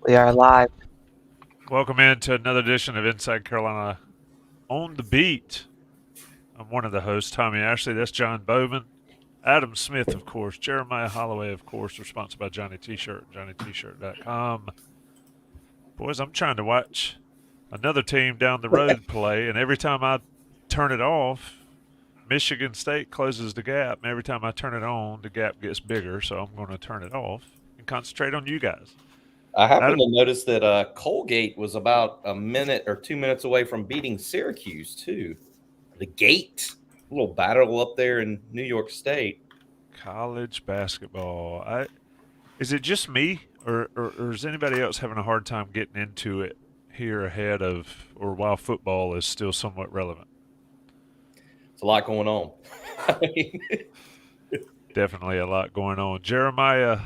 We are live. Welcome into another edition of Inside Carolina on the Beat. I'm one of the hosts, Tommy Ashley. That's John Bauman. Adam Smith, of course. Jeremiah Holloway, of course. We're sponsored by Johnny T-Shirt, JohnnyT-Shirt.com. Boys, I'm trying to watch another team down the road play, and every time I turn it off, Michigan State closes the gap. And every time I turn it on, the gap gets bigger, so I'm going to turn it off and concentrate on you guys. I happen Adam, to notice that Colgate was about a minute or 2 minutes away from beating Syracuse, too. The Gate, a little battle up there in New York State. college basketball. Is it just me, or is anybody else having a hard time getting into it here ahead of or while football is still somewhat relevant? It's a lot going on. I mean, Definitely a lot going on. Jeremiah,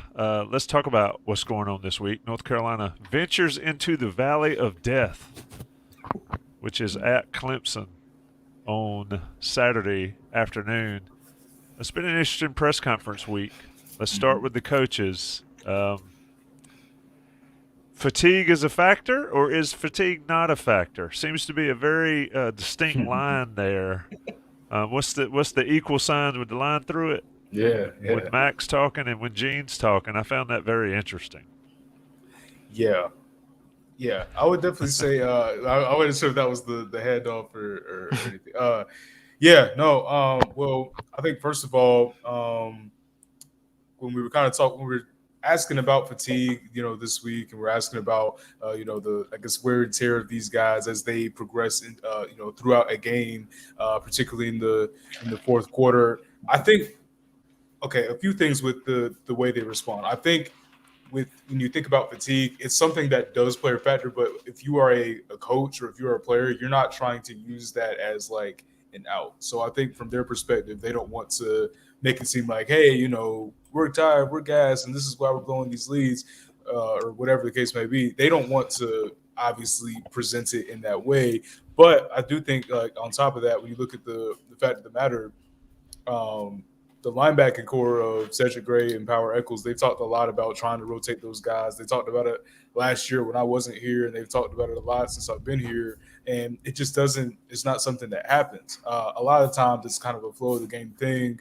let's talk about what's going on this week. North Carolina ventures into the Valley of Death, which is at Clemson on Saturday afternoon. It's been an interesting press conference week. Let's start with the coaches. Fatigue is a factor, or is fatigue not a factor? Seems to be a very distinct line there. What's the equal signs with the line through it? Yeah. With Max talking and when Gene's talking, I found that very interesting. Yeah. I would definitely say I wasn't sure if that was the handoff or anything. Well, I think first of all, when we were kind of talking, we were asking about fatigue, this week, and we're asking about, the I guess wear and tear of these guys as they progress, throughout a game, particularly in the fourth quarter. I think a few things with the way they respond. I think when you think about fatigue, it's something that does play a factor. But if you are a coach or if you're a player, you're not trying to use that as like an out. So I think from their perspective, they don't want to make it seem like, hey, we're tired, we're gassed, and this is why we're blowing these leads, or whatever the case may be. They don't want to obviously present it in that way. But I do think, like, on top of that, when you look at the fact of the matter, the linebacking core of Cedric Gray and Power Eccles, they talked a lot about trying to rotate those guys. They talked about it last year when I wasn't here, and they've talked about it a lot since I've been here. And it just doesn't, it's not something that happens. A lot of times it's kind of a flow of the game thing.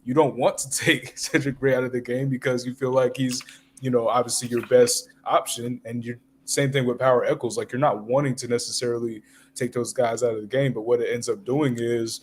You don't want to take Cedric Gray out of the game because you feel like he's, obviously your best option. And you same thing with Power Eccles. Like, you're not wanting to necessarily take those guys out of the game, but what it ends up doing is,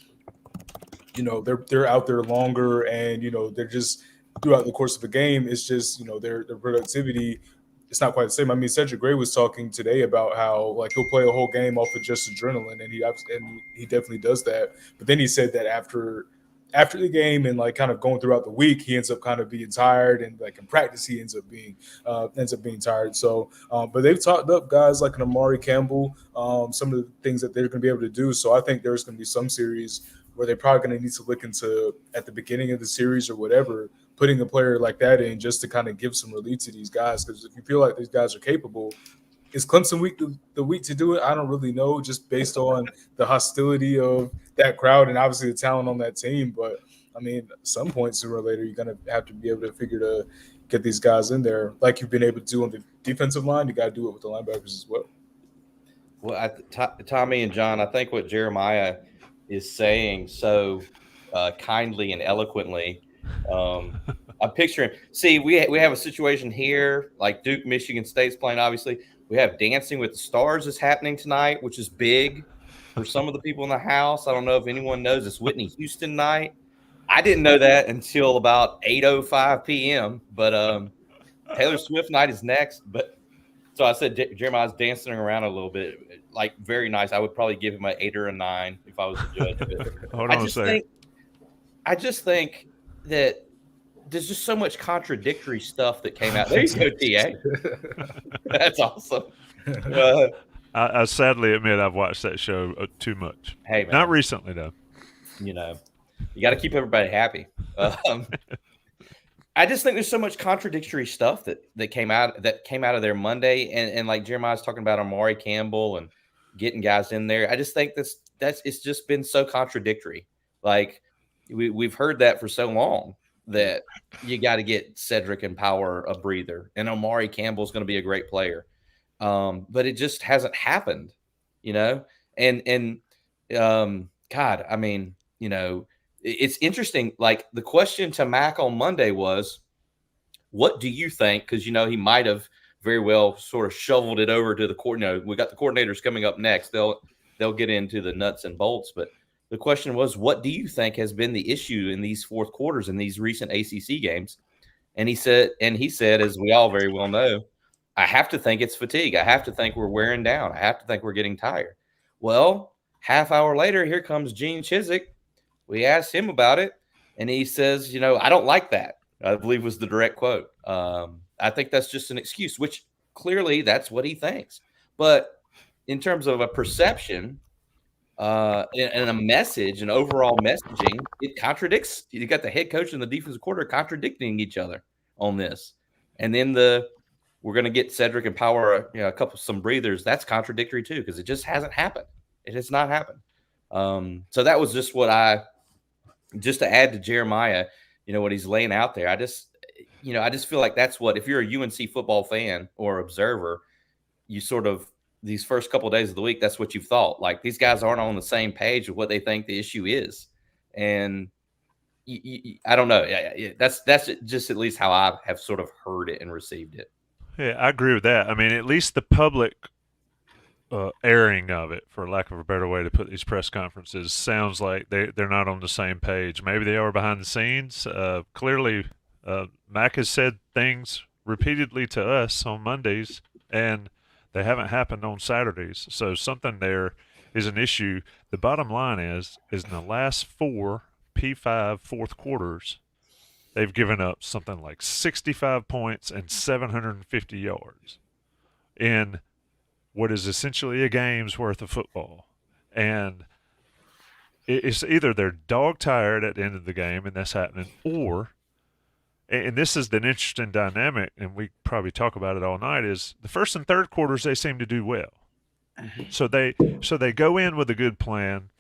they're out there longer, and they're just throughout the course of the game. It's just their productivity. It's not quite the same. I mean, Cedric Gray was talking today about how, like, he'll play a whole game off of just adrenaline, and he definitely does that. But then he said that after the game and, like, kind of going throughout the week, he ends up kind of being tired, and, like, in practice he ends up being tired. So, but they've talked up guys like an Amari Campbell, some of the things that they're going to be able to do. So I think there's going to be some series where they're probably going to need to look into, at the beginning of the series or whatever, putting a player like that in just to kind of give some relief to these guys. Because if you feel like these guys are capable, is Clemson week the week to do it? I don't really know, just based on the hostility of that crowd and obviously the talent on that team. But I mean, at some point sooner or later, you're going to have to be able to figure to get these guys in there, like you've been able to do on the defensive line. You got to do it with the linebackers as well. well, Tommy and John, I think what Jeremiah is saying so kindly and eloquently. I'm picturing. See, we have a situation here, like Duke, Michigan State's playing. Obviously, we have Dancing with the Stars is happening tonight, which is big for some of the people in the house. I don't know if anyone knows it's Whitney Houston night. I didn't know that until about 8:05 p.m. But Taylor Swift night is next. But so I said Jeremiah's dancing around a little bit, like, very nice. I would probably give him an 8 or a 9 if I was a judge. Hold I on a just second. think I just think that there's just so much contradictory stuff that came out. There you go, TA. That's awesome. Uh, I sadly admit I've watched that show too much. hey, man, Not recently though. you know, you got to keep everybody happy. I just think there's so much contradictory stuff that came out of there Monday, and like Jeremiah's talking about Amari Campbell and getting guys in there. I just think that's it's just been so contradictory. Like, we've heard that for so long that you got to get Cedric and Power a breather, and Amari Campbell's going to be a great player. but it just hasn't happened, and God, I mean, it's interesting. Like the question to Mac on Monday was, what do you think? Because, he might have very well sort of shoveled it over to the court. We got the coordinators coming up next. They'll get into the nuts and bolts. But the question was, what do you think has been the issue in these fourth quarters in these recent ACC games? And he said, as we all very well know, I have to think it's fatigue. I have to think we're wearing down. I have to think we're getting tired. Well, half hour later, here comes Gene Chizik. We asked him about it, and he says, I don't like that. I believe was the direct quote. I think that's just an excuse, which clearly that's what he thinks. But in terms of a perception and a message, an overall messaging, it contradicts. You got the head coach and the defensive coordinator contradicting each other on this. And then we're going to get Cedric and Power, some breathers. That's contradictory too, because it just hasn't happened. It has not happened. So that was just just to add to Jeremiah, what he's laying out there. I just feel like that's what, if you're a UNC football fan or observer, you sort of, these first couple of days of the week, that's what you've thought. Like, these guys aren't on the same page with what they think the issue is. And I don't know. That's just at least how I have sort of heard it and received it. Yeah, I agree with that. I mean, at least the public airing of it, for lack of a better way to put these press conferences, sounds like they're not on the same page. Maybe they are behind the scenes. Clearly, Mac has said things repeatedly to us on Mondays, and they haven't happened on Saturdays. So something there is an issue. The bottom line is in the last 4 P5 fourth quarters, they've given up something like 65 points and 750 yards in what is essentially a game's worth of football. And it's either they're dog tired at the end of the game, and that's happening, or, and this is an interesting dynamic, and we probably talk about it all night, is the first and third quarters they seem to do well. So they go in with a good plan,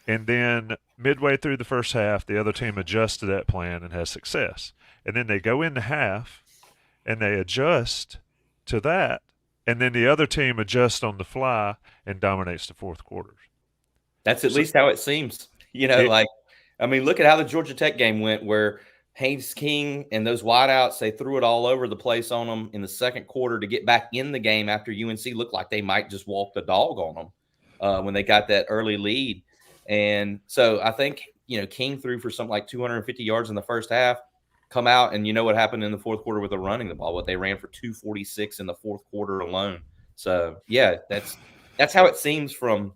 and then midway through the first half, the other team adjusts to that plan and has success. And then they go into half, and they adjust to that, and then the other team adjusts on the fly and dominates the fourth quarters. That's at least how it seems. Look at how the Georgia Tech game went, where Haynes King and those wideouts, they threw it all over the place on them in the second quarter to get back in the game after UNC looked like they might just walk the dog on them when they got that early lead. And so I think, King threw for something like 250 yards in the first half, come out, and you know what happened in the fourth quarter with the running the ball, what they ran for 246 in the fourth quarter alone. So yeah, that's how it seems from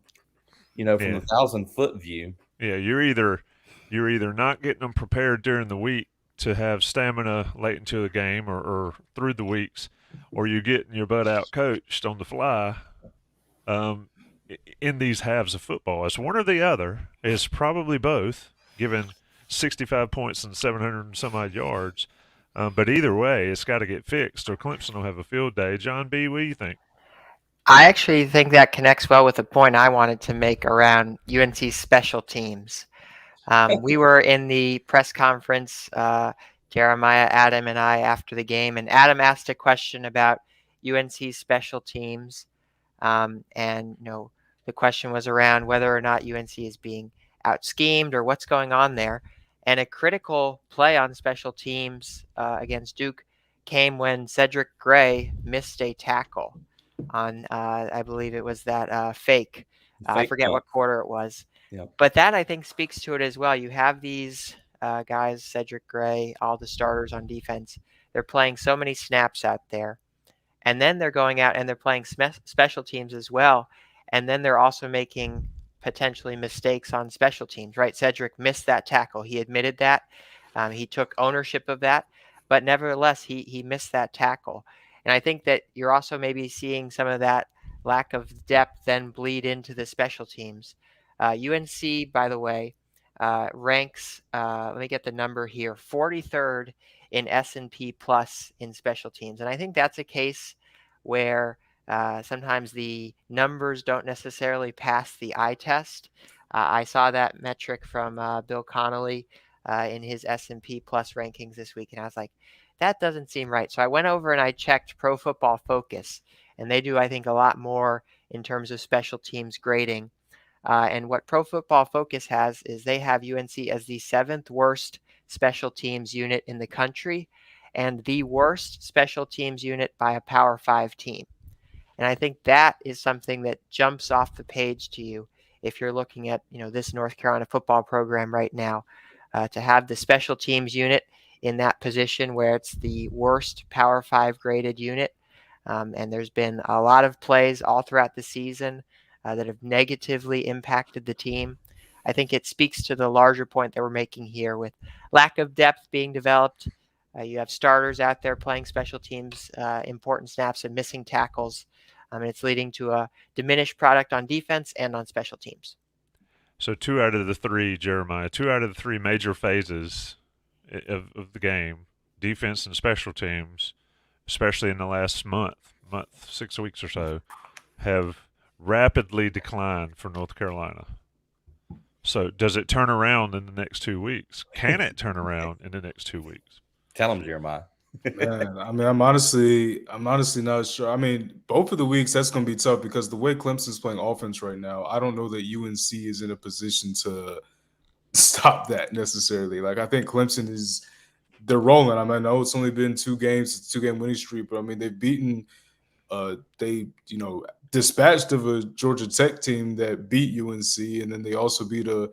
the 1,000-foot view. Yeah, you're either not getting them prepared during the week to have stamina late into the game or through the weeks, or you're getting your butt out coached on the fly in these halves of football. It's one or the other. It's probably both, given 65 points and 700 and some odd yards. But either way, it's got to get fixed, or Clemson will have a field day. John B., what do you think? I actually think that connects well with the point I wanted to make around UNC special teams. We were in the press conference, Jeremiah, Adam, and I, after the game, and Adam asked a question about UNC special teams. The question was around whether or not UNC is being out-schemed or what's going on there. And a critical play on special teams against Duke came when Cedric Gray missed a tackle on, I believe it was that fake. I forget what quarter it was. Yep. But that, I think, speaks to it as well. You have these guys, Cedric Gray, all the starters on defense. They're playing so many snaps out there. And then they're going out and they're playing special teams as well. And then they're also making potentially mistakes on special teams, right? Cedric missed that tackle. He admitted that. He took ownership of that. But nevertheless, he missed that tackle. And I think that you're also maybe seeing some of that lack of depth then bleed into the special teams. UNC, by the way, ranks, let me get the number here, 43rd in S&P Plus in special teams. And I think that's a case where sometimes the numbers don't necessarily pass the eye test. I saw that metric from Bill Connolly in his S&P Plus rankings this week, and I was like, that doesn't seem right. So I went over and I checked Pro Football Focus, and they do, I think, a lot more in terms of special teams grading. And what Pro Football Focus has is they have UNC as the 7th worst special teams unit in the country and the worst special teams unit by a Power 5 team. And I think that is something that jumps off the page to you if you're looking at, this North Carolina football program right now, to have the special teams unit in that position where it's the worst Power 5 graded unit. And there's been a lot of plays all throughout the season that have negatively impacted the team. I think it speaks to the larger point that we're making here with lack of depth being developed. You have starters out there playing special teams, important snaps and missing tackles. And it's leading to a diminished product on defense and on special teams. So 2 out of the 3, Jeremiah, 2 out of the 3 major phases of the game, defense and special teams, especially in the last month, 6 weeks or so, have rapidly declined for North Carolina. So does it turn around in the next 2 weeks? Can it turn around in the next 2 weeks? Tell them, Jeremiah. Man, I mean, I'm honestly not sure. I mean, both of the weeks that's going to be tough because the way Clemson's playing offense right now, I don't know that UNC is in a position to stop that necessarily. Like, I think Clemson they're rolling. I mean, I know it's only been 2 games, it's a 2-game winning streak, but I mean, they've beaten, dispatched of a Georgia Tech team that beat UNC, and then they also beat a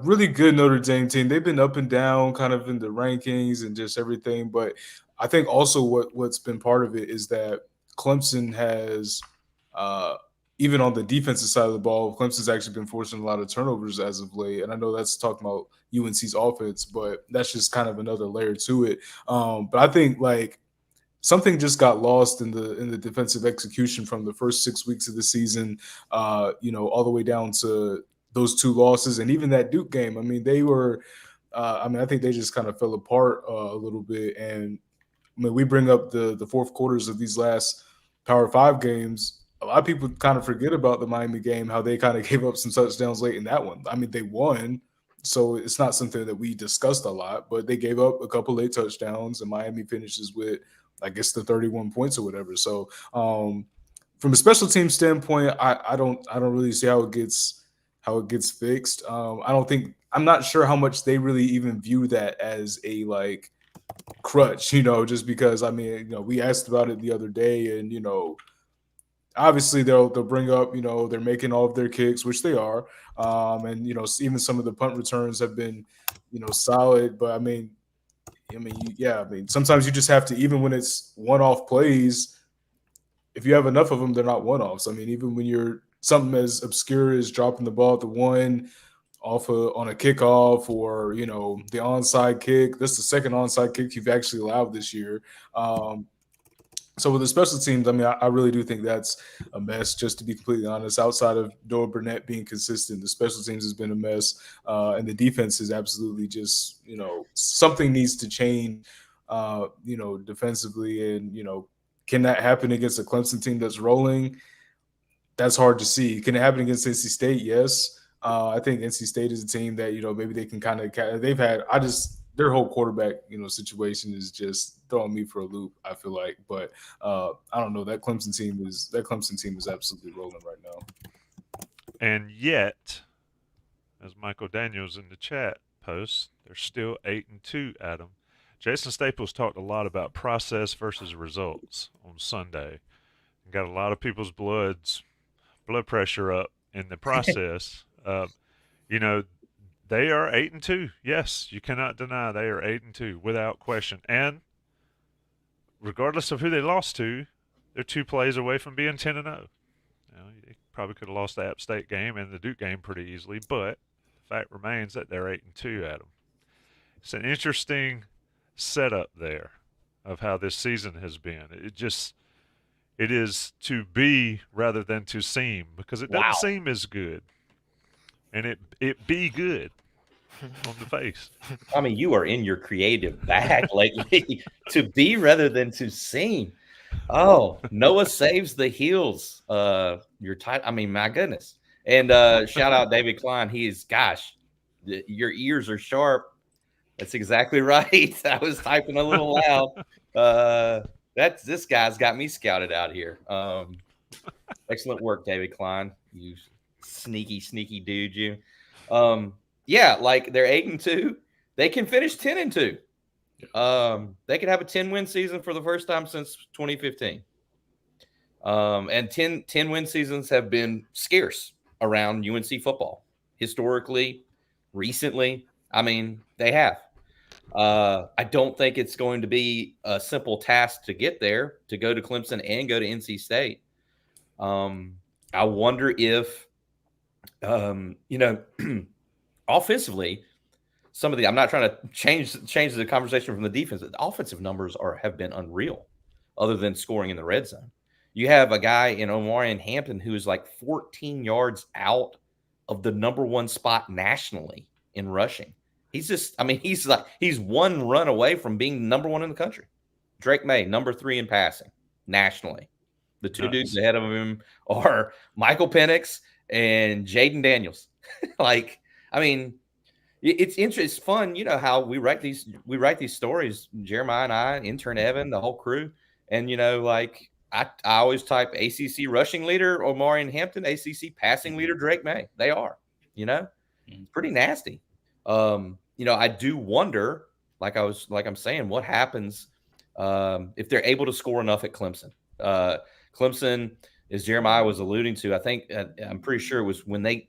really good Notre Dame team. They've been up and down kind of in the rankings and just everything. But I think also what's been part of it is that Clemson has, even on the defensive side of the ball, Clemson's actually been forcing a lot of turnovers as of late. And I know that's talking about UNC's offense, but that's just kind of another layer to it. But I think like something just got lost in the defensive execution from the first 6 weeks of the season, all the way down to those 2 losses, and even that Duke game. I mean, they were. I think they just kind of fell apart a little bit. And I mean, we bring up the fourth quarters of these last Power 5 games. A lot of people kind of forget about the Miami game, how they kind of gave up some touchdowns late in that one. I mean, they won, so it's not something that we discussed a lot, but they gave up a couple late touchdowns, and Miami finishes with, I guess, the 31 points or whatever. So from a special team standpoint, I don't really see how it gets fixed. I'm not sure how much they really even view that as a like crutch, just because, I mean, we asked about it the other day, and obviously they'll bring up, they're making all of their kicks, which they are, and even some of the punt returns have been solid. But I mean sometimes you just have to, even when it's one-off plays, if you have enough of them, they're not one-offs. I mean, even when you're something as obscure as dropping the ball at the 1 on a kickoff, or the onside kick. That's the second onside kick you've actually allowed this year. So with the special teams, I mean, I really do think that's a mess, just to be completely honest. Outside of Noah Burnett being consistent, the special teams has been a mess, and the defense is absolutely just, something needs to change, defensively. And, can that happen against a Clemson team that's rolling? That's hard to see. Can it happen against NC State? Yes. I think NC State is a team that, maybe they can kind of – they've had – their whole quarterback, situation is just throwing me for a loop, I feel like. But I don't know. That Clemson team is absolutely rolling right now. And yet, as Michael Daniels in the chat posts, they're still 8-2, Adam. Jason Staples talked a lot about process versus results on Sunday. Got a lot of people's blood pressure up in the process. They are 8-2. Yes, you cannot deny they are 8-2 without question. And regardless of who they lost to, they're 2 plays away from being 10-0. They probably could have lost the App State game and the Duke game pretty easily, but the fact remains that they're 8-2, Adam. It's an interesting setup there of how this season has been. It is to be rather than to seem, because it doesn't seem as good. And it be good on the face. I mean, you are in your creative bag lately. To be rather than to seem. Oh, Noah saves the heels. Your title. I mean, my goodness. And shout out David Klein. He is, your ears are sharp. That's exactly right. I was typing a little loud. This guy's got me scouted out here. Excellent work, David Klein. You sneaky dude, you. Yeah, like they're 8-2. They can finish 10-2. They could have a 10-win season for the first time since 2015. And 10 win seasons have been scarce around UNC football historically, recently. I mean, they have. I don't think it's going to be a simple task to get there, to go to Clemson and go to NC State. I wonder if, offensively, some of the, I'm not trying to change the conversation from the defense. The offensive numbers have been unreal, other than scoring in the red zone. You have a guy in Omarion Hampton who is like 14 yards out of the number one spot nationally in rushing. He's one run away from being number one in the country. Drake May, number 3 in passing nationally. The two dudes ahead of him are Michael Penix and Jaden Daniels. It's interesting. It's fun, how we write these stories. Jeremiah and I, intern Evan, the whole crew, and I always type ACC rushing leader Omarion Hampton, ACC passing leader Drake May. They are, it's pretty nasty. I do wonder, like I'm saying, what happens if they're able to score enough at Clemson. Clemson, as Jeremiah was alluding to, I think I'm pretty sure it was when the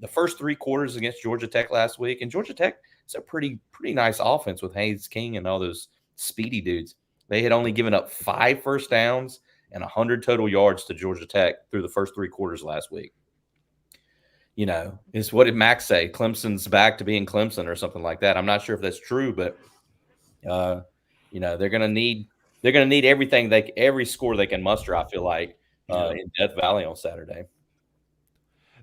first 3 quarters against Georgia Tech last week, and Georgia Tech is a pretty nice offense with Haynes King and all those speedy dudes. They had only given up 5 first downs and 100 total yards to Georgia Tech through the first 3 quarters last week. Is what did Max say? Clemson's back to being Clemson or something like that. I'm not sure if that's true, but they're gonna need everything every score they can muster. I feel like in Death Valley on Saturday.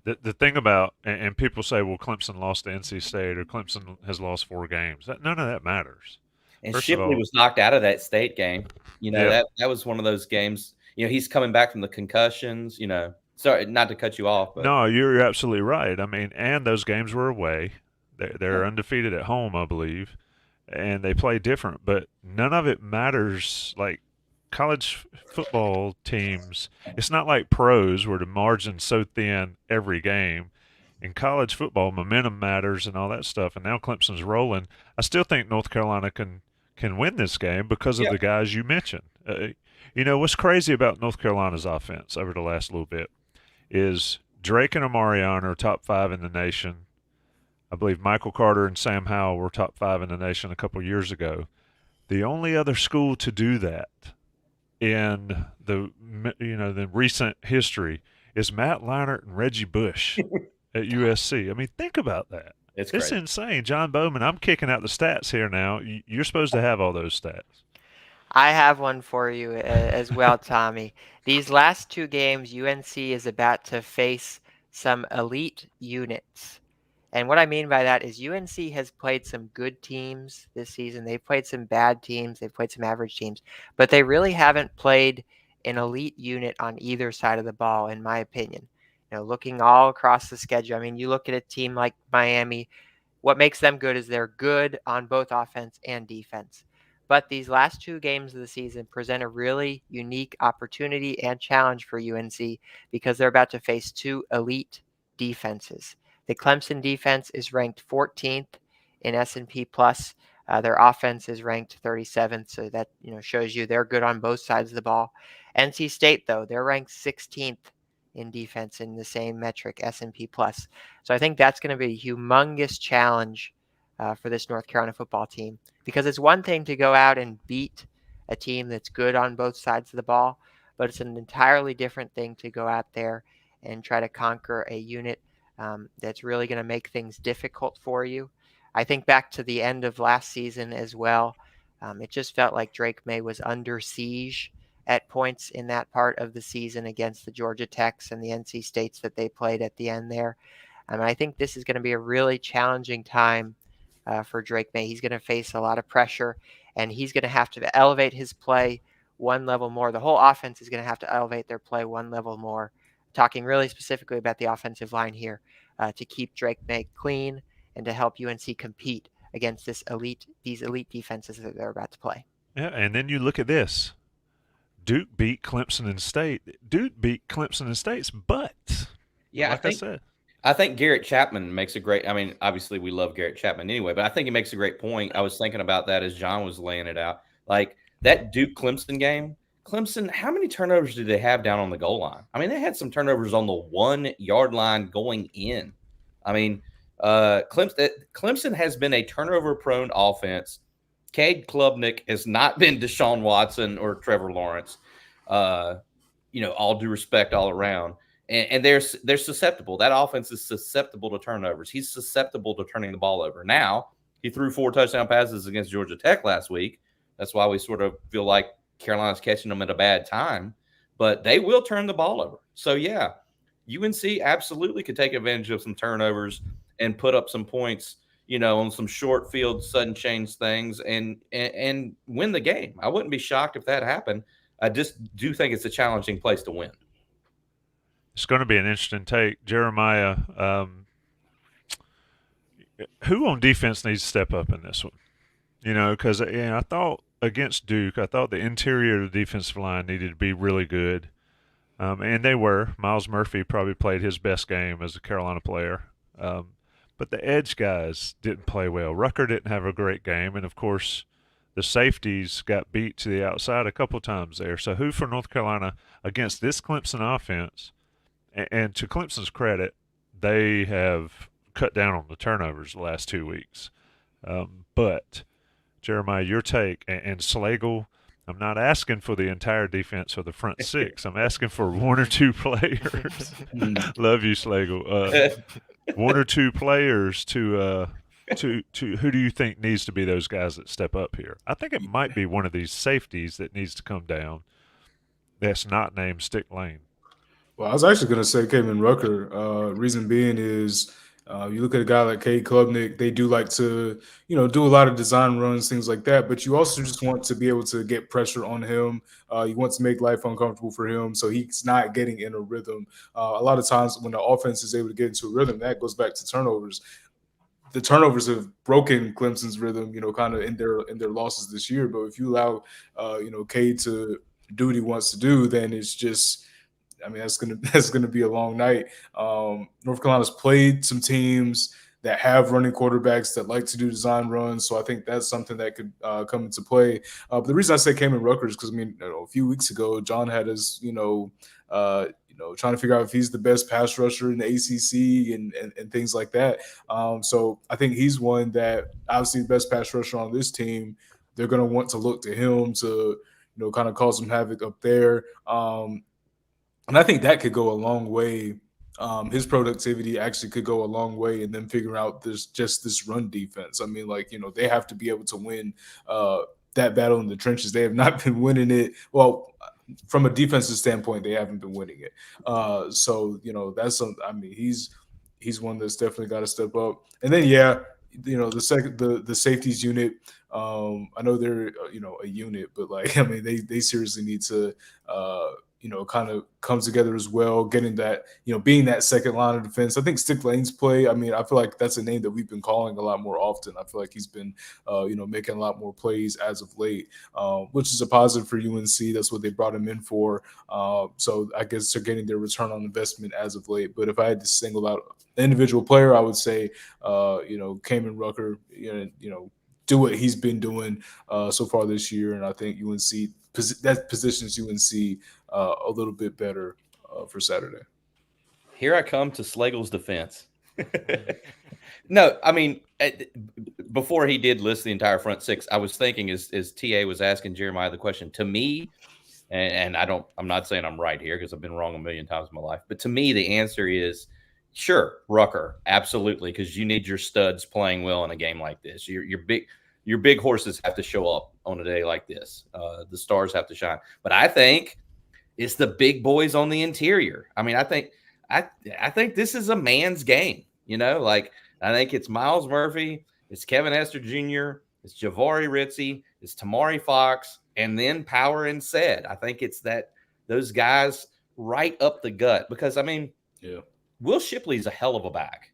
The thing about, and people say, well, Clemson lost to NC State or Clemson has lost 4 games. None of that matters. And Shipley was knocked out of that State game. That was one of those games. He's coming back from the concussions. Sorry, not to cut you off. But. No, you're absolutely right. I mean, and those games were away. They're undefeated at home, I believe, and they play different. But none of it matters. Like college football teams, it's not like pros where the margin's so thin every game. In college football, momentum matters and all that stuff. And now Clemson's rolling. I still think North Carolina can win this game because of the guys you mentioned. What's crazy about North Carolina's offense over the last little bit is Drake and Omarion are top 5 in the nation. I believe Michael Carter and Sam Howell were top 5 in the nation a couple years ago. The only other school to do that in the recent history is Matt Leinart and Reggie Bush at USC. I mean, think about that. It's insane. John Bauman, I'm kicking out the stats here now. You're supposed to have all those stats. I have one for you as well, Tommy. These last 2 games, UNC is about to face some elite units. And what I mean by that is UNC has played some good teams this season. They've played some bad teams. They've played some average teams. But they really haven't played an elite unit on either side of the ball, in my opinion. Looking all across the schedule, I mean, you look at a team like Miami, what makes them good is they're good on both offense and defense. But these last 2 games of the season present a really unique opportunity and challenge for UNC because they're about to face 2 elite defenses. The Clemson defense is ranked 14th in S&P Plus. Their offense is ranked 37th, so that shows you they're good on both sides of the ball. NC State, though, they're ranked 16th in defense in the same metric, S&P Plus. So I think that's going to be a humongous challenge for this North Carolina football team, because it's one thing to go out and beat a team that's good on both sides of the ball, but it's an entirely different thing to go out there and try to conquer a unit that's really going to make things difficult for you. I think back to the end of last season as well. It just felt like Drake May was under siege at points in that part of the season against the Georgia Techs and the NC States that they played at the end there. I think this is going to be a really challenging time for Drake May. He's going to face a lot of pressure, and he's going to have to elevate his play one level more. The whole offense is going to have to elevate their play one level more. Talking really specifically about the offensive line here to keep Drake May clean and to help UNC compete against these elite defenses that they're about to play. Yeah, and then you look at this. Duke beat Clemson and State. Duke beat Clemson and State's butt. Yeah, like I said. I think Garrett Chapman makes a great. I mean, obviously we love Garrett Chapman anyway, but I think he makes a great point. I was thinking about that as John was laying it out. Like that Duke Clemson game. Clemson, how many turnovers did they have down on the goal line? I mean, they had some turnovers on the 1 yard line going in. I mean, Clemson has been a turnover-prone offense. Cade Klubnik has not been Deshaun Watson or Trevor Lawrence. All due respect all around. And they're susceptible. That offense is susceptible to turnovers. He's susceptible to turning the ball over. Now, he threw 4 touchdown passes against Georgia Tech last week. That's why we sort of feel like Carolina's catching them at a bad time. But they will turn the ball over. So, yeah, UNC absolutely could take advantage of some turnovers and put up some points, on some short field, sudden change things and win the game. I wouldn't be shocked if that happened. I just do think it's a challenging place to win. It's going to be an interesting take. Jeremiah, who on defense needs to step up in this one? Because I thought against Duke, I thought the interior of the defensive line needed to be really good. And they were. Miles Murphy probably played his best game as a Carolina player. But the edge guys didn't play well. Rucker didn't have a great game. And, of course, the safeties got beat to the outside a couple times there. So who for North Carolina against this Clemson offense? And to Clemson's credit, they have cut down on the turnovers the last 2 weeks. But, Jeremiah, your take, and Slagle, I'm not asking for the entire defense or the front 6. I'm asking for 1 or 2 players. Love you, Slagle. 1 or 2 players to who do you think needs to be those guys that step up here? I think it might be one of these safeties that needs to come down that's not named Stick Lane. Well, I was actually going to say Kamen Rucker. Reason being is you look at a guy like Cade Klubnik, they do like to, do a lot of design runs, things like that. But you also just want to be able to get pressure on him. You want to make life uncomfortable for him so he's not getting in a rhythm. A lot of times when the offense is able to get into a rhythm, that goes back to turnovers. The turnovers have broken Clemson's rhythm, kind of in their losses this year. But if you allow, Cade to do what he wants to do, then it's just – that's gonna be a long night. North Carolina's played some teams that have running quarterbacks that like to do design runs, so I think that's something that could come into play. But the reason I say Kamen Rucker is because a few weeks ago, John had us, trying to figure out if he's the best pass rusher in the ACC and things like that. So I think he's one that obviously the best pass rusher on this team. They're gonna want to look to him to kind of cause some havoc up there. And I think that could go a long way. His productivity actually could go a long way in them figuring out this run defense. They have to be able to win that battle in the trenches. They have not been winning it. Well, from a defensive standpoint, they haven't been winning it. That's he's one that's definitely got to step up. And then the safeties unit. I know they're a unit, but they seriously need to kind of come together as well, getting that, being that second line of defense. I think Stick Lane's play, I feel like that's a name that we've been calling a lot more often. I feel like he's been, making a lot more plays as of late, which is a positive for UNC. That's what they brought him in for. So I guess they're getting their return on investment as of late. But if I had to single out an individual player, I would say, Kamen Rucker, do what he's been doing so far this year. And I think UNC, that positions UNC a little bit better for Saturday. Here I come to Slagle's defense. No, before he did list the entire front 6, I was thinking as TA was asking Jeremiah the question, to me, and I'm not saying I'm right here because I've been wrong a million times in my life, but to me the answer is sure, Rucker, absolutely, because you need your studs playing well in a game like this. Your big horses have to show up on a day like this. The stars have to shine. But I think it's the big boys on the interior. I think this is a man's game. I think it's Miles Murphy, it's Kevin Hester Jr., it's Jahvaree Ritzie, it's Tamari Fox, and then Power and Said. I think it's those guys right up the gut because Will Shipley's a hell of a back.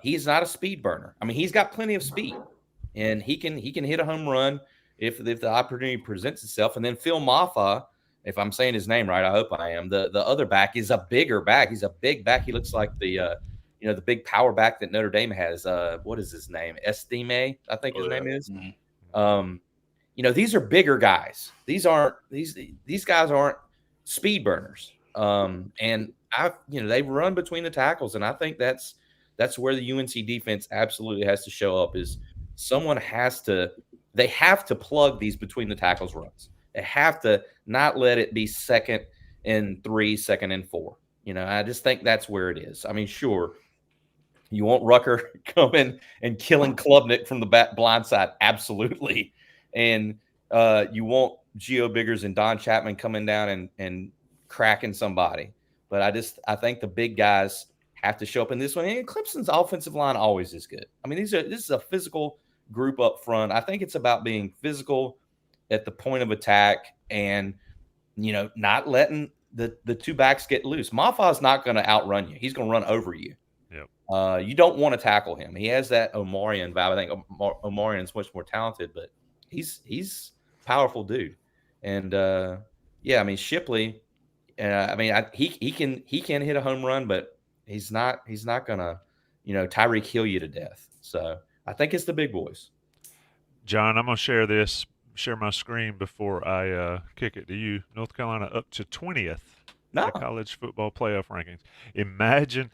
He's not a speed burner. He's got plenty of speed, and he can hit a home run if the opportunity presents itself. And then Phil Maffa, If I'm saying his name right, I hope I am. The other back is a bigger back. He's a big back. He looks like the the big power back that Notre Dame has. What is his name? Estime, I think his name is. These are bigger guys. These guys aren't speed burners. And they run between the tackles, and I think that's where the UNC defense absolutely has to show up. Is they have to plug these between the tackles runs. They have to not let it be 2nd and 3, 2nd and 4. I just think that's where it is. I mean, sure, you want Rucker coming and killing Klubnik from the blind side, absolutely. And you want Gio Biggers and Don Chapman coming down and cracking somebody. But I think the big guys have to show up in this one. And Clemson's offensive line always is good. I mean, this is a physical group up front. I think it's about being physical at the point of attack and, not letting the two backs get loose. Mafa's not going to outrun you. He's going to run over you. Yep. You don't want to tackle him. He has that Omarion vibe. I think Omarion's much more talented, but he's a powerful dude. And Shipley, he can hit a home run, but he's not gonna Tyreek Hill you to death. So I think it's the big boys. John, I'm gonna share my screen before I kick it to you. North Carolina up to 20th. The college football playoff rankings. Imagine,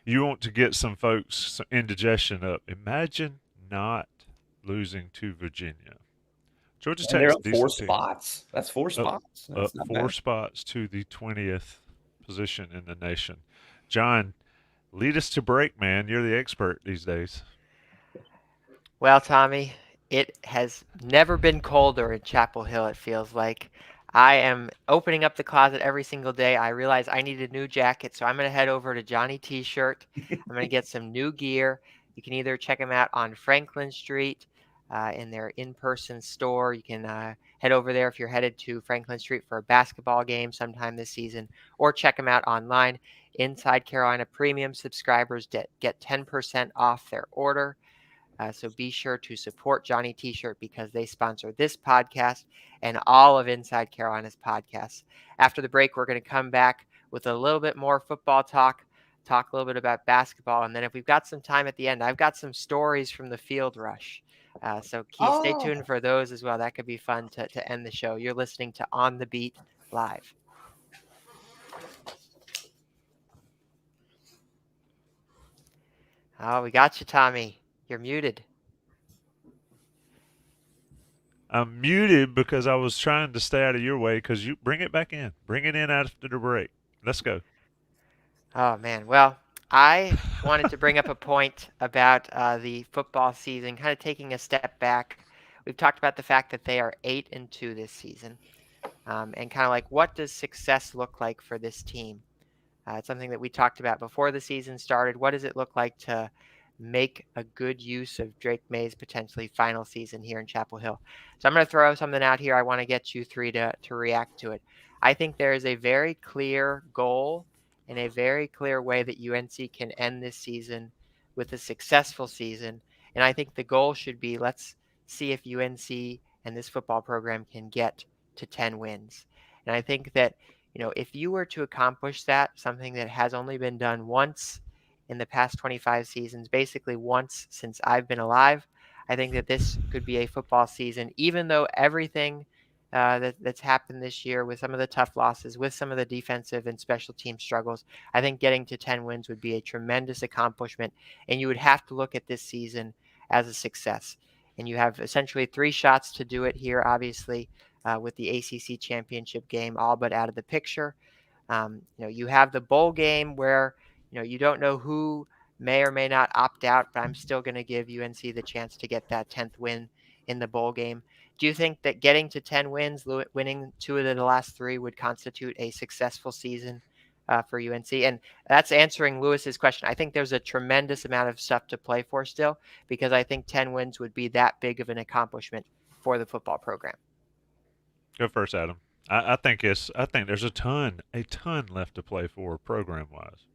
you want to get some folks some indigestion up. Imagine not losing to Virginia. Georgia Tech's they're up decent 4 team. spots. That's 4 spots. That's up 4 spots to the 20th position in the nation. John, lead us to break, man. You're the expert these days. Well, Tommy, it has never been colder in Chapel Hill, it feels like. I am opening up the closet every single day. I realize I need a new jacket, so I'm going to head over to Johnny T-shirt. I'm going to get some new gear. You can either check them out on Franklin Street in their in-person store. You can head over there if you're headed to Franklin Street for a basketball game sometime this season, or check them out online. Inside Carolina Premium subscribers get 10% off their order. So be sure to support Johnny T-shirt because they sponsor this podcast and all of Inside Carolina's podcasts. After the break, we're going to come back with a little bit more football talk a little bit about basketball. And then if we've got some time at the end, I've got some stories from the field rush. So stay tuned for those as well. That could be fun to end the show. You're listening to On the Beat Live. Oh, we got you, Tommy. You're muted. I'm muted because I was trying to stay out of your way because you bring it back in. Bring it in after the break. Let's go. Oh, man. Well, I wanted to bring up a point about the football season, kind of taking a step back. We've talked about the fact that they are 8-2 this season, and kind of like what does success look like for this team? It's something that we talked about before the season started. What does it look like to make a good use of Drake May's potentially final season here in Chapel Hill? So I'm going to throw something out here. I want to get you three to react to it. I think there is a very clear goal and a very clear way that UNC can end this season with a successful season. And I think the goal should be, let's see if UNC and this football program can get to 10 wins. And I think that, if you were to accomplish that, something that has only been done once in the past 25 seasons, basically once since I've been alive, I think that this could be a football season, even though everything that's happened this year with some of the tough losses, with some of the defensive and special team struggles, I think getting to 10 wins would be a tremendous accomplishment, and you would have to look at this season as a success. And you have essentially 3 shots to do it here, obviously, with the ACC championship game all but out of the picture. You have the bowl game where, you don't know who may or may not opt out, but I'm still going to give UNC the chance to get that 10th win in the bowl game. Do you think that getting to 10 wins, winning 2 of the last 3 would constitute a successful season for UNC? And that's answering Lewis's question. I think there's a tremendous amount of stuff to play for still, because I think 10 wins would be that big of an accomplishment for the football program. Go first, Adam. I think there's a ton left to play for program wise.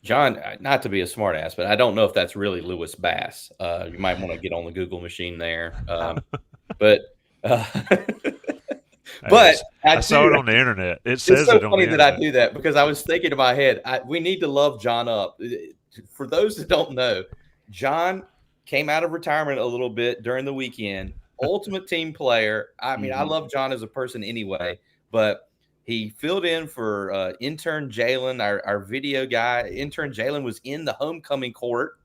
John, not to be a smart ass, but I don't know if that's really Lewis Bass. You might want to get on the Google machine there. But But I saw it on the internet. It It's says so it on funny the that I internet. do that because I was thinking in my head, we need to love John up. For those that don't know, John came out of retirement a little bit during the weekend. Ultimate team player. I mean, I love John as a person anyway, but he filled in for intern Jalen, our video guy. Intern Jalen was in the homecoming court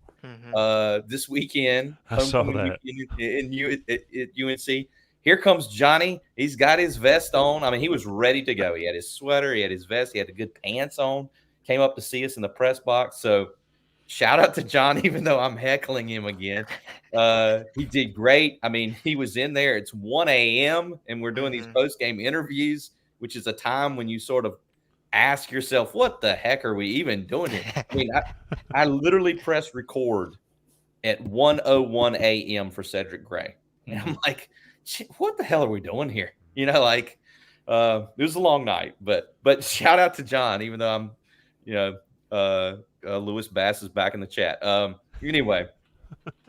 this weekend, I saw homecoming that. weekend at UNC. Here comes Johnny. He's got his vest on. I mean, he was ready to go. He had his sweater, he had his vest, he had the good pants on. Came up to see us in the press box. So shout out to John, even though I'm heckling him again. He did great. I mean, he was in there. It's 1 a.m. and we're doing these post-game interviews, which is a time when you sort of ask yourself, what the heck are we even doing here? I mean, I literally pressed record at 1:01 a.m. for Cedric Gray. And I'm like, what the hell are we doing here? You know, like it was a long night, but shout out to John, even though I'm, you know, Lewis Bass is back in the chat. Anyway,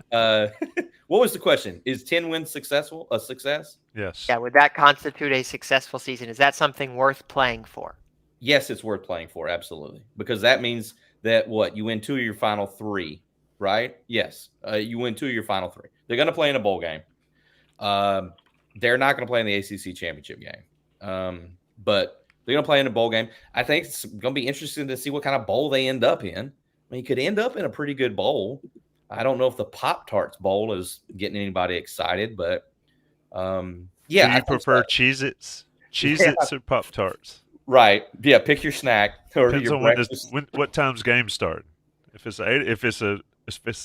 what was the question? Is 10 wins a success? Yes. Yeah, would that constitute a successful season? Is that something worth playing for? Yes, it's worth playing for, absolutely, because that means that you win 2 of your final 3, right? Yes, you win 2 of your final 3. They're going to play in a bowl game. They're not going to play in the ACC championship game, but they're going to play in a bowl game. I think it's going to be interesting to see what kind of bowl they end up in. I mean, you could end up in a pretty good bowl. I don't know if the Pop-Tarts Bowl is getting anybody excited, but yeah. Do you prefer Cheez-Its? Cheez-Its or Pop-Tarts? Right. Yeah, pick your snack or Depends your on breakfast. what time's game start. If it's an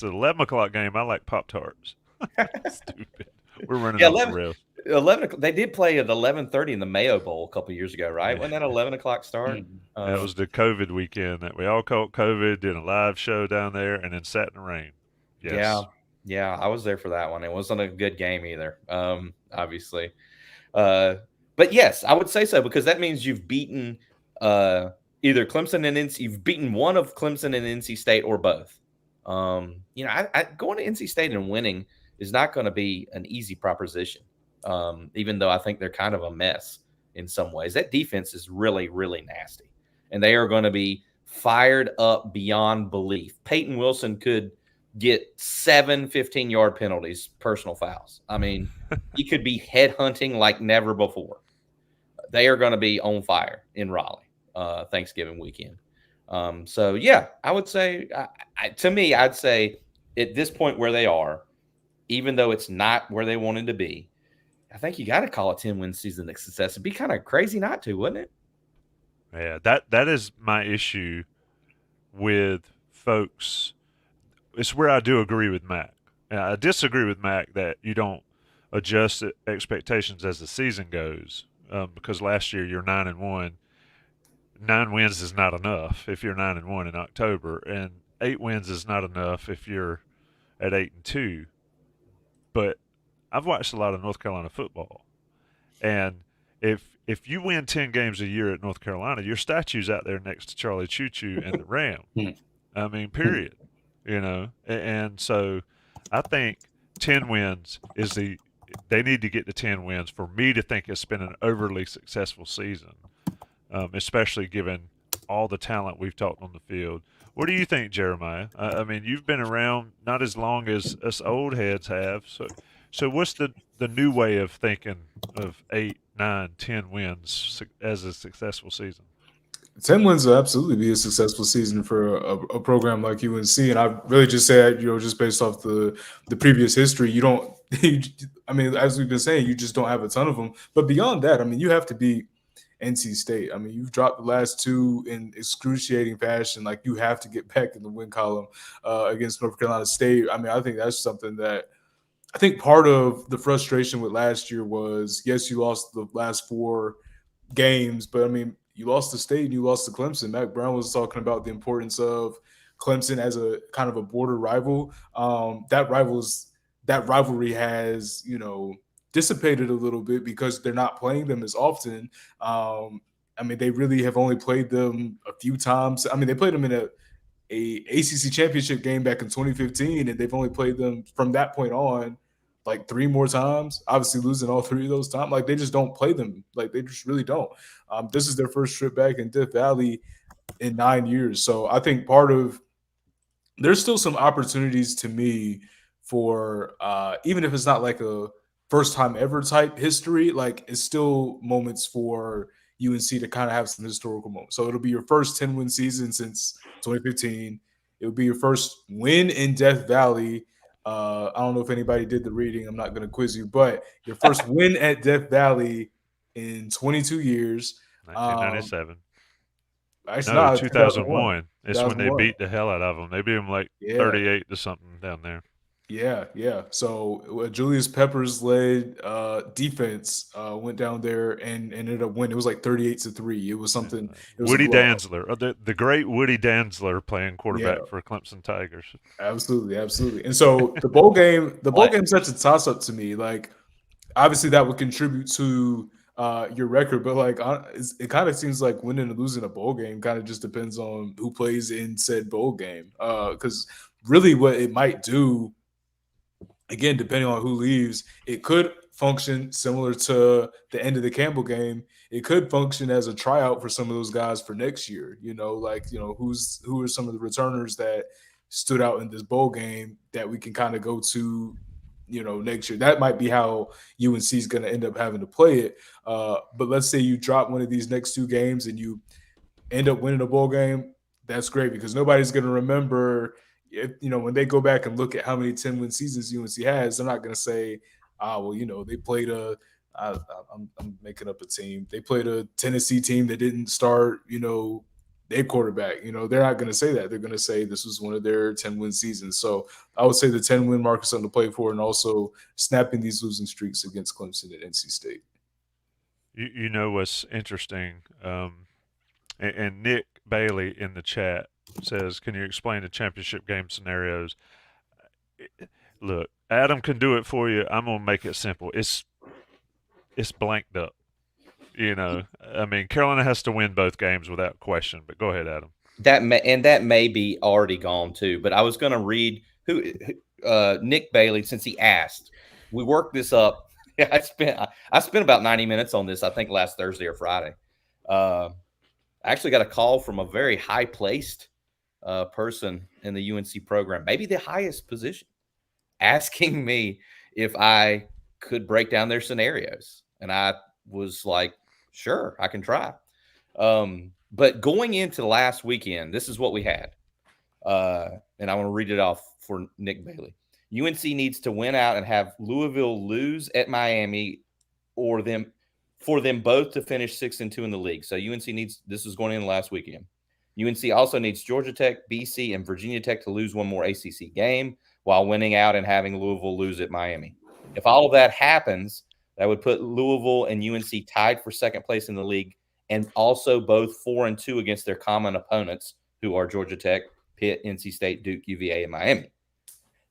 11 o'clock game, I like Pop-Tarts. Stupid. We're running off the rails. 11. They did play at 11:30 in the Mayo Bowl a couple of years ago, right? Yeah. Wasn't that 11 o'clock start? That was the COVID weekend that we all caught COVID, did a live show down there, and then sat in the rain. Yes. Yeah, I was there for that one. It wasn't a good game either, obviously. But yes, I would say so because that means you've beaten either Clemson and NC. You've beaten one of Clemson and NC State or both. You know, going to NC State and winning is not going to be an easy proposition, even though I think they're kind of a mess in some ways. That defense is really, really nasty, and they are going to be fired up beyond belief. Peyton Wilson could get 7 15-yard penalties, personal fouls. I mean, he could be headhunting like never before. They are going to be on fire in Raleigh Thanksgiving weekend. So, yeah, I would say, to me, I'd say at this point where they are, even though it's not where they wanted to be, I think you got to call a 10-win season a success. It'd be kind of crazy not to, wouldn't it? Yeah, that is my issue with folks. It's where I do agree with Mac. I disagree with Mac that you don't adjust expectations as the season goes, because last year you're 9-1. 9 wins is not enough if you're 9-1 in October, and 8 wins is not enough if you're at 8-2. But I've watched a lot of North Carolina football, and if you win 10 games a year at North Carolina, your statue's out there next to Charlie Choo Choo and the Ram. I mean, period. You know, and so I think 10 wins they need to get to 10 wins for me to think it's been an overly successful season, especially given all the talent we've talked on the field. What do you think, Jeremiah? I mean, you've been around not as long as us old heads have. So what's the new way of thinking of 8, 9, 10 wins as a successful season? 10 wins will absolutely be a successful season for a program like UNC. And I really just say that, just based off the previous history, I mean, as we've been saying, you just don't have a ton of them. But beyond that, I mean, you have to beat NC State. I mean, you've dropped the last 2 in excruciating fashion. Like, you have to get back in the win column against North Carolina State. I mean, I think that's something that I think part of the frustration with last year was, yes, you lost the last 4 games, but I mean, you lost to State and you lost to Clemson. Mac Brown was talking about the importance of Clemson as a kind of a border rival. That rivalry has, dissipated a little bit because they're not playing them as often. I mean, they really have only played them a few times. I mean, they played them in a ACC championship game back in 2015, and they've only played them from that point on like 3 more times, obviously losing all 3 of those times. Like they just don't play them. Like they just really don't. This is their first trip back in Death Valley in 9 years. So I think there's still some opportunities to me for even if it's not like a first time ever type history, like it's still moments for UNC to kind of have some historical moments. So it'll be your first 10-win season since 2015. It'll be your first win in Death Valley. I don't know if anybody did the reading. I'm not going to quiz you, but your first win at Death Valley in 22 years. 1997. Actually, No, no, 2001. It's when they 2001. beat the hell out of them. They beat them like Yeah. 38 to something down there. Yeah. So Julius Peppers led defense went down there and ended up winning. It was like 38-3. It was something. It was Woody Dantzler, the great Woody Dantzler playing quarterback for Clemson Tigers. Absolutely. And so the bowl game's such a toss up to me. Like obviously that would contribute to your record, but like it kind of seems like winning and losing a bowl game kind of just depends on who plays in said bowl game. Because really, what it might do, again, depending on who leaves, it could function similar to the end of the Campbell game. It could function as a tryout for some of those guys for next year. Who are some of the returners that stood out in this bowl game that we can kind of go to, next year. That might be how UNC is going to end up having to play it. But let's say you drop one of these next 2 games and you end up winning a bowl game. That's great because nobody's going to remember. When they go back and look at how many 10-win seasons UNC has, they're not going to say, they played I'm making up a team. They played a Tennessee team that didn't start, their quarterback. They're not going to say that. They're going to say this was one of their 10-win seasons. So I would say the 10-win mark is something to play for, and also snapping these losing streaks against Clemson and NC State. You know what's interesting? And Nick Bailey in the chat says, can you explain the championship game scenarios? Look, Adam can do it for you. I'm going to make it simple. It's blanked up. I mean, Carolina has to win both games without question, but go ahead, Adam. That may be already gone too, but I was going to read who Nick Bailey, since he asked. We worked this up. I spent about 90 minutes on this, I think last Thursday or Friday. I actually got a call from a very high-placed person in the UNC program, maybe the highest position, asking me if I could break down their scenarios. And I was like, sure, I can try. But going into last weekend, this is what we had. And I want to read it off for Nick Bailey. UNC needs to win out and have Louisville lose at Miami for them both to finish 6-2 in the league. So UNC needs, this is going in last weekend. UNC also needs Georgia Tech, BC, and Virginia Tech to lose one more ACC game while winning out and having Louisville lose at Miami. If all of that happens, that would put Louisville and UNC tied for second place in the league, and also both 4-2 against their common opponents, who are Georgia Tech, Pitt, NC State, Duke, UVA, and Miami.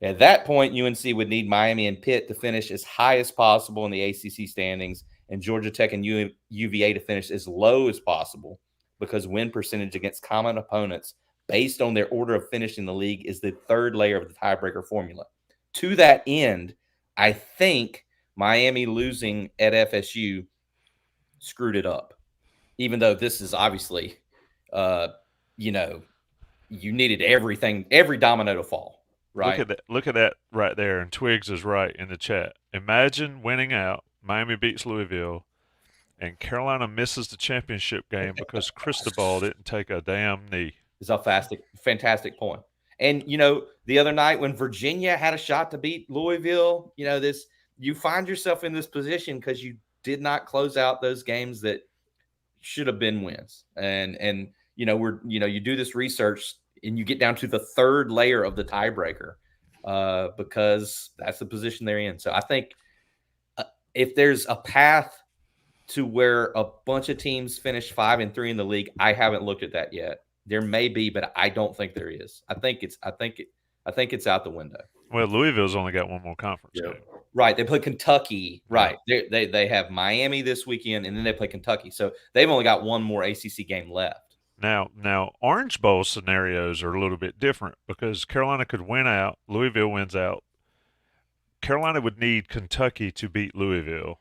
At that point, UNC would need Miami and Pitt to finish as high as possible in the ACC standings, and Georgia Tech and UVA to finish as low as possible, because win percentage against common opponents based on their order of finishing the league is the third layer of the tiebreaker formula. To that end, I think Miami losing at FSU screwed it up, even though this is obviously, you needed every domino to fall. Right. Look at that right there. And Twigs is right in the chat. Imagine winning out. Miami beats Louisville, and Carolina misses the championship game because Cristobal didn't take a damn knee. It's a fantastic point. And, the other night when Virginia had a shot to beat Louisville, you find yourself in this position because you did not close out those games that should have been wins. And you do this research and you get down to the third layer of the tiebreaker because that's the position they're in. So I think if there's a path to where a bunch of teams finish 5-3 in the league, I haven't looked at that yet. There may be, but I don't think there is. I think it's out the window. Well, Louisville's only got one more conference game. Right. They play Kentucky. Right. They have Miami this weekend, and then they play Kentucky. So they've only got one more ACC game left. Now, Orange Bowl scenarios are a little bit different because Carolina could win out, Louisville wins out, Carolina would need Kentucky to beat Louisville,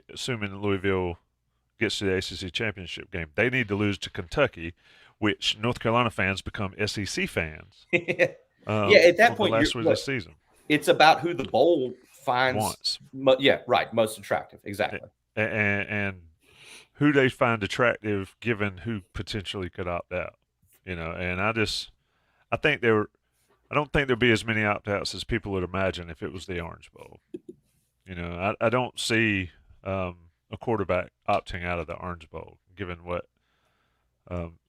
assuming Louisville gets to the ACC championship game. They need to lose to Kentucky, which North Carolina fans become SEC fans. Yeah, at that on point, the last week of the season. It's about who the bowl finds. Once. Most attractive. Exactly. And who they find attractive given who potentially could opt out. And I don't think there'll be as many opt-outs as people would imagine if it was the Orange Bowl. I don't see a quarterback opting out of the Orange Bowl, given what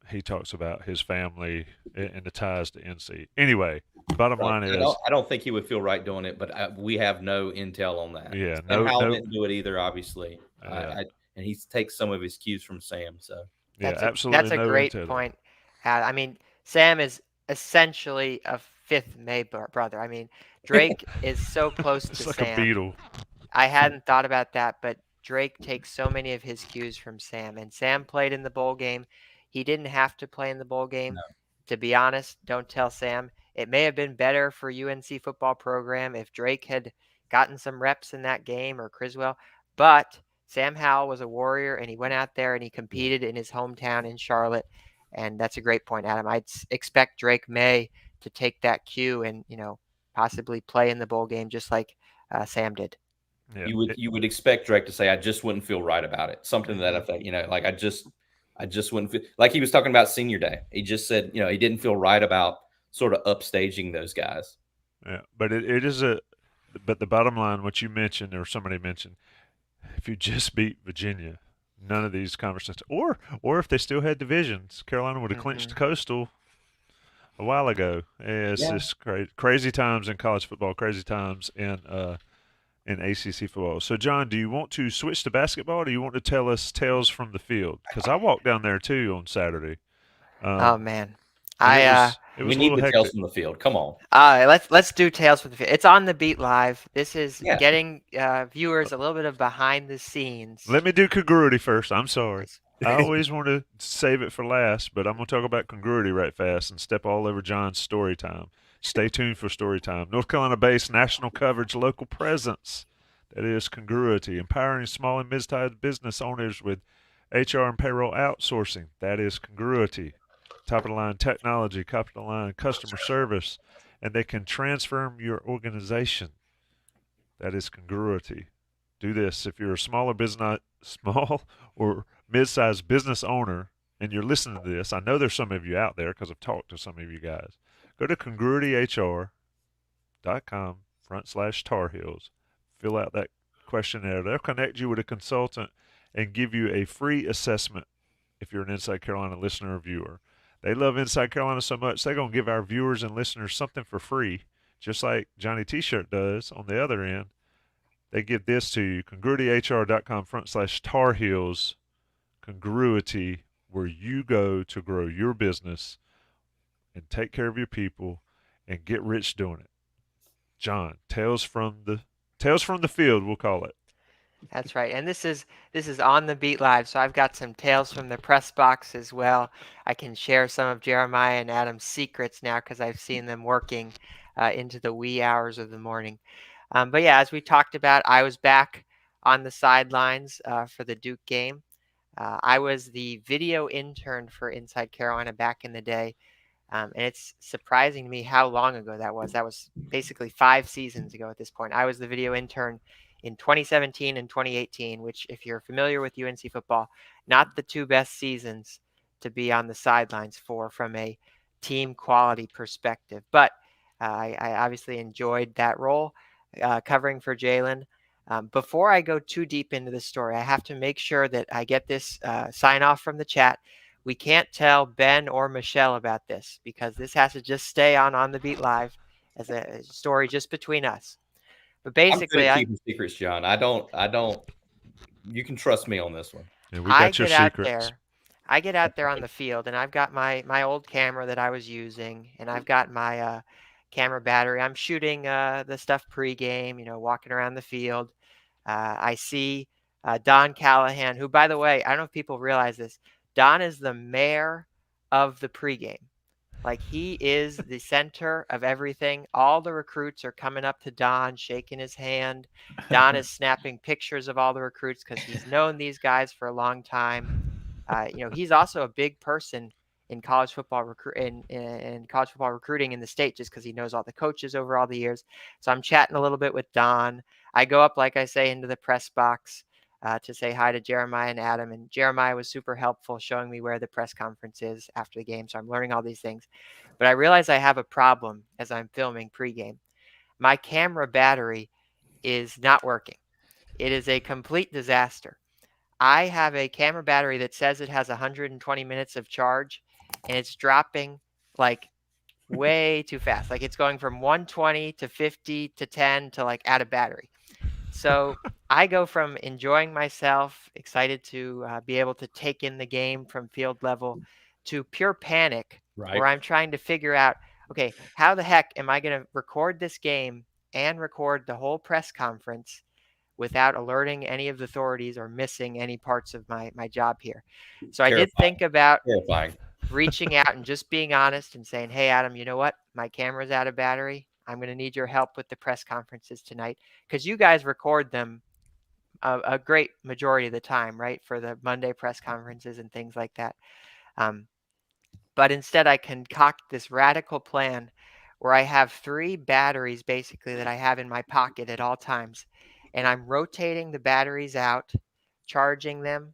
he talks about his family and the ties to NC. Anyway, bottom line is, I don't think he would feel right doing it, but we have no intel on that. Yeah, Sam Howell didn't do it either, obviously. Yeah. And he takes some of his cues from Sam. So absolutely. That's a great point. I mean, Sam is essentially a fifth May brother. I mean, Drake is so close to like Sam. A beetle. I hadn't thought about that, but Drake takes so many of his cues from Sam. And Sam played in the bowl game. He didn't have to play in the bowl game. No. To be honest, don't tell Sam. It may have been better for UNC football program if Drake had gotten some reps in that game or Criswell. But Sam Howell was a warrior, and he went out there and he competed in his hometown in Charlotte. And that's a great point, Adam. I'd expect Drake May to take that cue and, possibly play in the bowl game just like Sam did. Yeah. You would expect Drake to say, "I just wouldn't feel right about it." Something to that effect, like I just wouldn't feel like he was talking about senior day. He just said, he didn't feel right about sort of upstaging those guys. Yeah, but but the bottom line, what you mentioned or somebody mentioned, if you just beat Virginia, none of these conversations, or if they still had divisions, Carolina would have clinched the Coastal a while ago. It's just crazy times in college football, crazy times in ACC football. So, John, do you want to switch to basketball, or do you want to tell us tales from the field? Because I walked down there too on Saturday. Oh man, we need the tales from the field. Come on. Let's do tales from the field. It's on the Beat Live. This is getting viewers a little bit of behind the scenes. Let me do congruity first. I'm sorry. I always want to save it for last, but I'm going to talk about congruity right fast and step all over John's story time. Stay tuned for story time. North Carolina-based national coverage, local presence. That is congruity. Empowering small and mid-sized business owners with HR and payroll outsourcing. That is congruity. Top-of-the-line technology, top-of-the-line customer service, and they can transform your organization. That is congruity. Do this. If you're a small or mid-sized business owner and you're listening to this, I know there's some of you out there because I've talked to some of you guys. Go to congruityhr.com/Tar Heels. Fill out that questionnaire. They'll connect you with a consultant and give you a free assessment if you're an Inside Carolina listener or viewer. They love Inside Carolina so much, they're going to give our viewers and listeners something for free, just like Johnny T-Shirt does on the other end. They give this to you, congruityhr.com/Tar Heels. Congruity, where you go to grow your business and take care of your people and get rich doing it. John, tales from the field, we'll call it. That's right. And this is on the Beat Live, so I've got some tales from the press box as well. I can share some of Jeremiah and Adam's secrets now because I've seen them working into the wee hours of the morning. But yeah, as we talked about, I was back on the sidelines for the Duke game. I was the video intern for Inside Carolina back in the day. And it's surprising to me how long ago that was. That was basically 5 seasons ago at this point. I was the video intern in 2017 and 2018, which, if you're familiar with UNC football, not the 2 best seasons to be on the sidelines from a team quality perspective. But I obviously enjoyed that role covering for Jalen. Before I go too deep into the story, I have to make sure that I get this sign off from the chat. We can't tell Ben or Michelle about this because this has to just stay on the Beat Live as a story just between us. But basically, I'm keeping secrets, John. I don't. You can trust me on this one. Yeah, we got your secrets. I get out there on the field, and I've got my old camera that I was using, and I've got my camera battery. I'm shooting the stuff pregame, walking around the field. I see Don Callahan, who, by the way, I don't know if people realize this. Don is the mayor of the pregame. Like, he is the center of everything. All the recruits are coming up to Don, shaking his hand. Don is snapping pictures of all the recruits because he's known these guys for a long time. He's also a big person in college football in college football recruiting in the state, just because he knows all the coaches over all the years. So I'm chatting a little bit with Don. I go up, like I say, into the press box to say hi to Jeremiah and Adam. And Jeremiah was super helpful, showing me where the press conference is after the game. So I'm learning all these things. But I realize I have a problem as I'm filming pregame. My camera battery is not working. It is a complete disaster. I have a camera battery that says it has 120 minutes of charge, and it's dropping like way too fast. Like, it's going from 120 to 50 to 10 to like out of battery. So I go from enjoying myself, excited to be able to take in the game from field level, to pure panic, where I'm trying to figure out, okay, how the heck am I going to record this game and record the whole press conference without alerting any of the authorities or missing any parts of my job here? So I did think about Terrifying. reaching out and just being honest and saying, hey, Adam, you know what? My camera's out of battery. I'm going to need your help with the press conferences tonight, because you guys record them a great majority of the time, right? For the Monday press conferences and things like that. But instead, I concoct this radical plan where I have 3 batteries basically that I have in my pocket at all times. And I'm rotating the batteries out, charging them,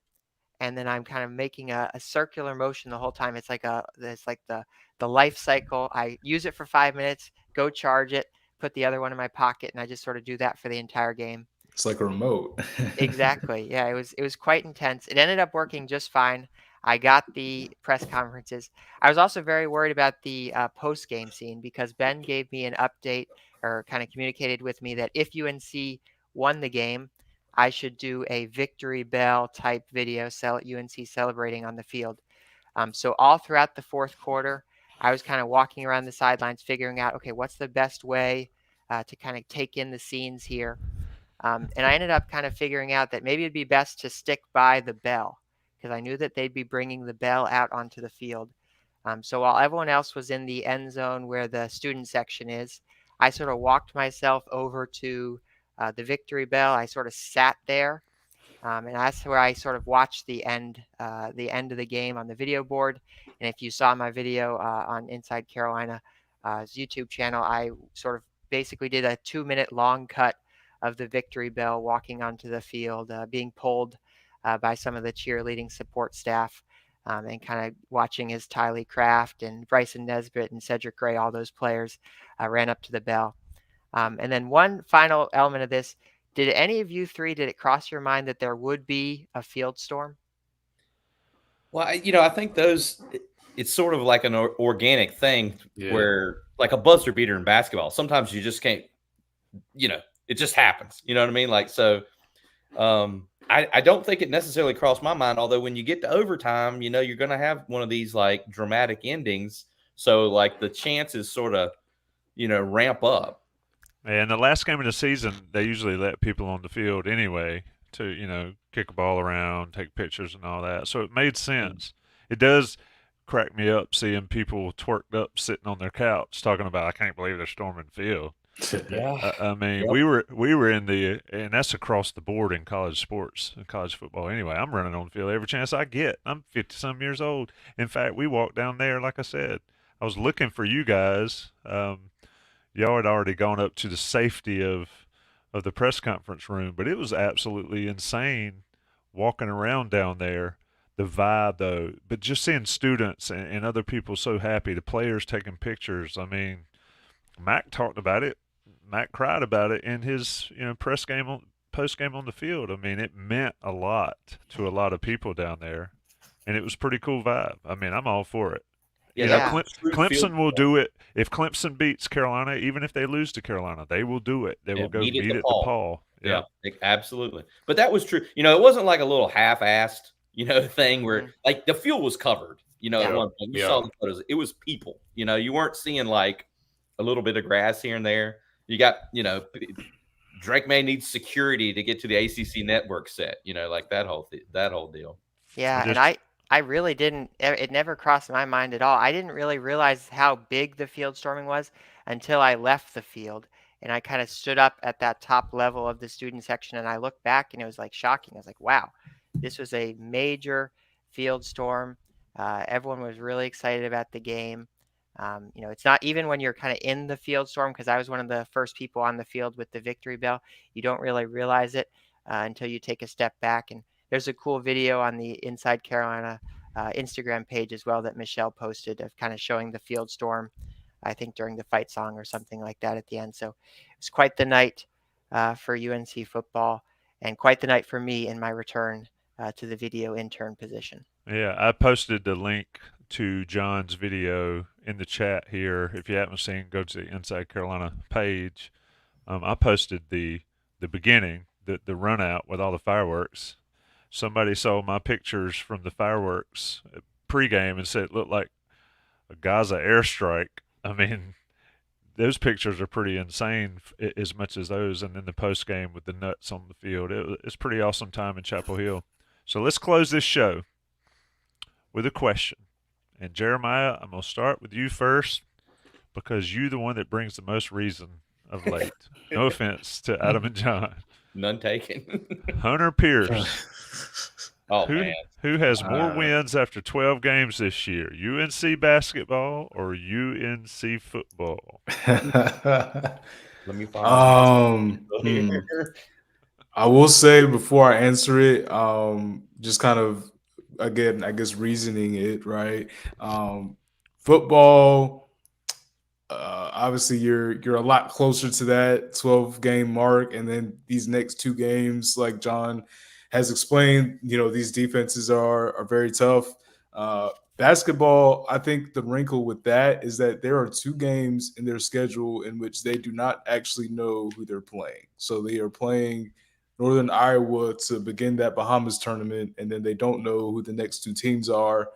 and then I'm kind of making a circular motion the whole time. It's like the life cycle. I use it for 5 minutes, go charge it, put the other one in my pocket, and I just sort of do that for the entire game. It's like a remote. Exactly. Yeah, it was quite intense. It ended up working just fine. I got the press conferences. I was also very worried about the post game scene, because Ben gave me an update, or kind of communicated with me, that if UNC won the game, I should do a victory bell type video, UNC celebrating on the field. So all throughout the fourth quarter, I was kind of walking around the sidelines, figuring out, okay, what's the best way to kind of take in the scenes here. And I ended up kind of figuring out that maybe it'd be best to stick by the bell, because I knew that they'd be bringing the bell out onto the field. So while everyone else was in the end zone where the student section is, I sort of walked myself over to the victory bell. I sort of sat there, and that's where I sort of watched the end of the game on the video board. And if you saw my video on Inside Carolina's YouTube channel, I sort of basically did a 2-minute long cut of the victory bell walking onto the field, being pulled by some of the cheerleading support staff, and kind of watching as Tylee Kraft and Bryson Nesbitt and Cedric Gray, all those players, ran up to the bell. And then one final element of this, did any of you 3, did it cross your mind that there would be a field storm? Well, I think it's sort of like an organic thing where, like a buzzer beater in basketball, sometimes you just can't, it just happens. You know what I mean? Like, so I don't think it necessarily crossed my mind, although when you get to overtime, you're going to have one of these like dramatic endings. So like the chances sort of, ramp up. And the last game of the season, they usually let people on the field anyway to, kick a ball around, take pictures and all that. So it made sense. It does crack me up seeing people twerked up sitting on their couch talking about, I can't believe they're storming the field. Yeah. I mean, we were in and that's across the board in college sports and college football anyway. I'm running on the field every chance I get. I'm 50-some years old. In fact, we walked down there, like I said, I was looking for you guys. Y'all had already gone up to the safety of the press conference room, but it was absolutely insane walking around down there. The vibe, though, but just seeing students and other people so happy, the players taking pictures. I mean, Mac talked about it. Mac cried about it in his post game on the field. I mean, it meant a lot to a lot of people down there, and it was pretty cool vibe. I mean, I'm all for it. Yeah. Clemson will do it. If Clemson beats Carolina, even if they lose to Carolina, they will do it. They will go meet at the Paul. Yeah, absolutely. But that was true. It wasn't like a little half-assed, thing where like the field was covered. At one point you saw the photos. It was people. You weren't seeing like a little bit of grass here and there. You got, Drake May needs security to get to the ACC network set. Like that whole deal. Yeah, and I really didn't. It never crossed my mind at all. I didn't really realize how big the field storming was until I left the field and I kind of stood up at that top level of the student section and I looked back and it was like shocking. I was like, wow, this was a major field storm. Everyone was really excited about the game. It's not even when you're kind of in the field storm, because I was one of the first people on the field with the victory bell. You don't really realize it until you take a step back. And there's a cool video on the Inside Carolina Instagram page as well that Michelle posted of kind of showing the field storm, I think during the fight song or something like that at the end. So it's quite the night for UNC football and quite the night for me in my return to the video intern position. Yeah, I posted the link to John's video in the chat here. If you haven't seen, go to the Inside Carolina page. I posted the beginning, the run out with all the fireworks. Somebody saw my pictures from the fireworks pregame and said it looked like a Gaza airstrike. I mean, those pictures are pretty insane as much as those. And then the postgame with the nuts on the field. It's pretty awesome time in Chapel Hill. So let's close this show with a question. And Jeremiah, I'm going to start with you first because you're the one that brings the most reason of late. No offense to Adam and John. None taken. Hunter Pierce. Man. Who has more wins after 12 games this year, UNC basketball or UNC football? Let me find I will say before I answer it, just kind of, again, I guess reasoning it, right? Football, obviously you're a lot closer to that 12-game mark, and then these next two games, like John has explained, these defenses are very tough. Basketball, I think the wrinkle with that is that there are two games in their schedule in which they do not actually know who they're playing. So they are playing Northern Iowa to begin that Bahamas tournament, and then they don't know who the next two teams are.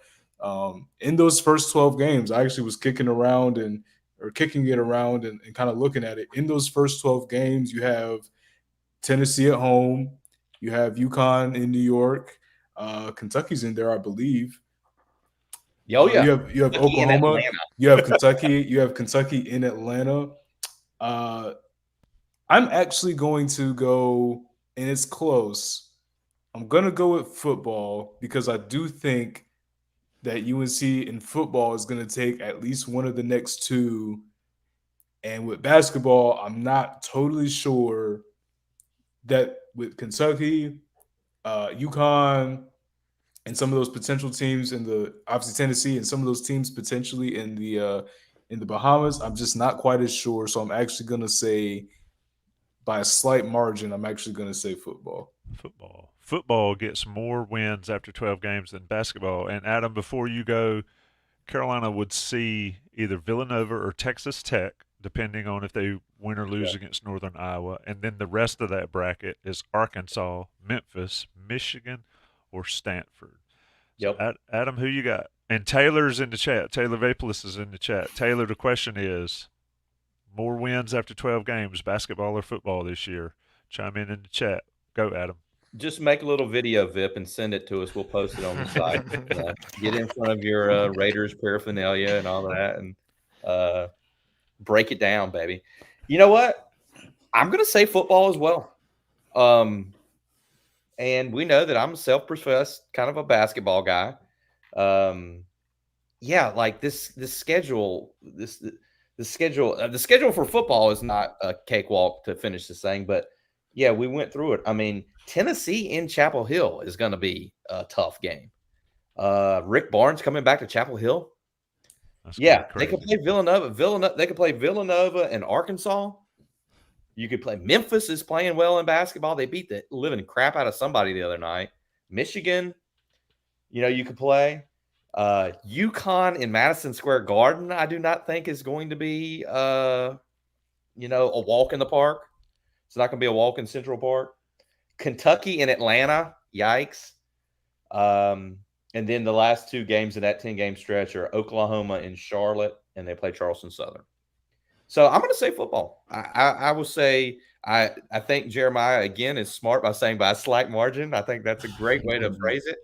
In those first 12 games, I actually was kicking it around and kind of looking at it. In those first 12 games, you have Tennessee at home, you have UConn in New York, Kentucky's in there, I believe. Oh yeah, you have Oklahoma, you have Kentucky in Atlanta. I'm actually going to go, and it's close. I'm going to go with football because I do think that UNC in football is going to take at least one of the next two. And with basketball, I'm not totally sure that with Kentucky, UConn, and some of those potential teams obviously Tennessee and some of those teams potentially in the Bahamas, I'm just not quite as sure. So I'm actually going to say, by a slight margin, I'm actually going to say football. Football gets more wins after 12 games than basketball. And Adam, before you go, Carolina would see either Villanova or Texas Tech, depending on if they win or lose against Northern Iowa. And then the rest of that bracket is Arkansas, Memphis, Michigan, or Stanford. Yep. So Adam, who you got? And Taylor's in the chat. Taylor Vapolis is in the chat. Taylor, the question is, more wins after 12 games, basketball or football this year? Chime in the chat. Go, Adam. Just make a little video, Vip, and send it to us. We'll post it on the site. Get in front of your Raiders paraphernalia and all that, and break it down, baby. You know what? I'm going to say football as well. And we know that I'm a self-professed kind of a basketball guy. Like this schedule, the schedule for football is not a cakewalk, to finish this thing, but yeah, we went through it. I mean, Tennessee in Chapel Hill is going to be a tough game. Rick Barnes coming back to Chapel Hill. They could play Villanova. They could play Villanova and Arkansas. You could play Memphis is playing well in basketball. They beat the living crap out of somebody the other night. Michigan, you could play. UConn in Madison Square Garden, I do not think is going to be, a walk in the park. It's not going to be a walk in Central Park. Kentucky and Atlanta, yikes. And then the last two games in that 10-game stretch are Oklahoma and Charlotte, and they play Charleston Southern. So I'm going to say football. I will say I think Jeremiah, again, is smart by saying by a slight margin. I think that's a great way to phrase it.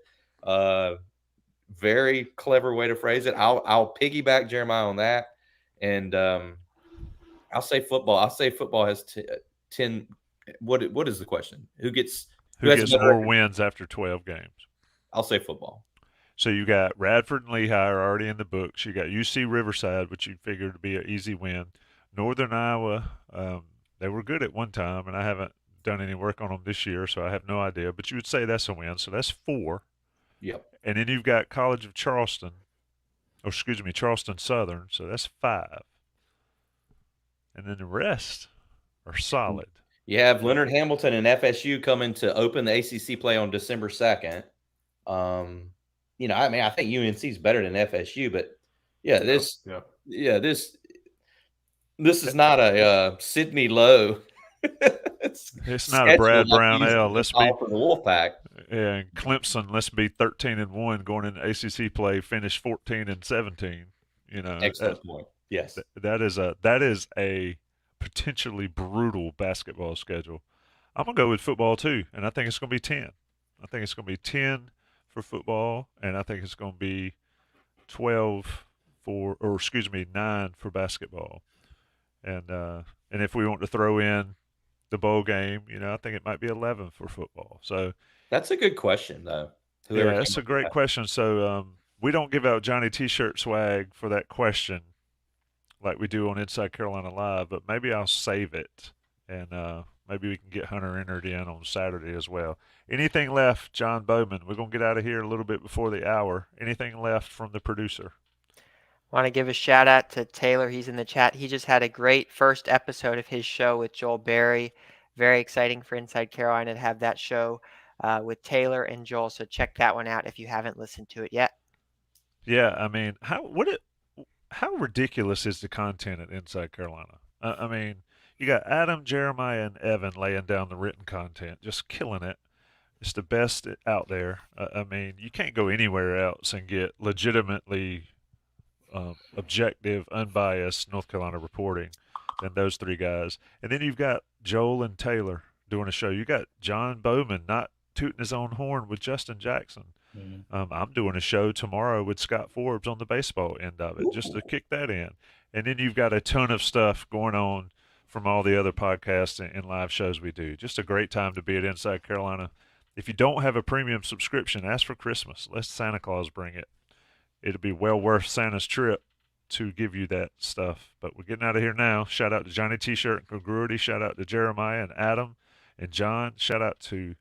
very clever way to phrase it. I'll piggyback Jeremiah on that, and I'll say football. I'll say football has 10. What is the question? Who gets gets better more record? wins after 12 games? I'll say football. So you got Radford and Lehigh are already in the books. You got UC Riverside, which you figured to be an easy win. Northern Iowa, they were good at one time, and I haven't done any work on them this year, so I have no idea. But you would say that's a win, so that's 4. Yep. And then you've got College of Charleston, or excuse me, Charleston Southern, so that's 5. And then the rest are solid. You have Leonard Hamilton and FSU coming to open the ACC play on December 2nd. I think UNC is better than FSU, but this is not a Sidney Lowe. It's not a Brad Brownell. Let's be for the Wolfpack. And Clemson. Let's be 13-1 going into ACC play. Finish 14-17. Excellent point. Yes, that is a potentially brutal basketball schedule. I'm gonna go with football too, and I think it's gonna be 10. I think it's gonna be 10 for football, and I think it's gonna be 9 for basketball. And if we want to throw in the bowl game, I think it might be 11 for football. So that's a good question, though. Yeah, that's a great question. So we don't give out Johnny T-shirt swag for that question like we do on Inside Carolina Live, but maybe I'll save it, and maybe we can get Hunter entered in on Saturday as well. Anything left, John Bauman? We're going to get out of here a little bit before the hour. Anything left from the producer? Want to give a shout out to Taylor. He's in the chat. He just had a great first episode of his show with Joel Berry. Very exciting for Inside Carolina to have that show with Taylor and Joel. So check that one out if you haven't listened to it yet. Yeah, I mean, how ridiculous is the content at Inside Carolina? I mean, you got Adam, Jeremiah, and Evan laying down the written content, just killing it. It's the best out there. I mean, you can't go anywhere else and get legitimately objective, unbiased North Carolina reporting than those 3 guys. And then you've got Joel and Taylor doing a show. You got John Bauman not tooting his own horn with Justin Jackson. Mm-hmm. I'm doing a show tomorrow with Scott Forbes on the baseball end of it, just to kick that in. And then you've got a ton of stuff going on from all the other podcasts and live shows we do. Just a great time to be at Inside Carolina. If you don't have a premium subscription, ask for Christmas. Let Santa Claus bring it. It'll be well worth Santa's trip to give you that stuff. But we're getting out of here now. Shout out to Johnny T-shirt and Congruity. Shout out to Jeremiah and Adam and John. Shout out to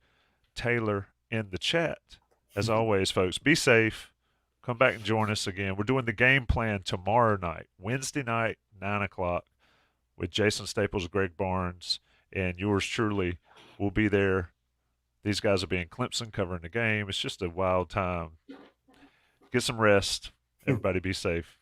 Taylor in the chat. As always, folks, be safe. Come back and join us again. We're doing the game plan tomorrow night, Wednesday night, 9 o'clock, with Jason Staples, Greg Barnes, and yours truly will be there. These guys will be in Clemson covering the game. It's just a wild time. Get some rest. Everybody be safe.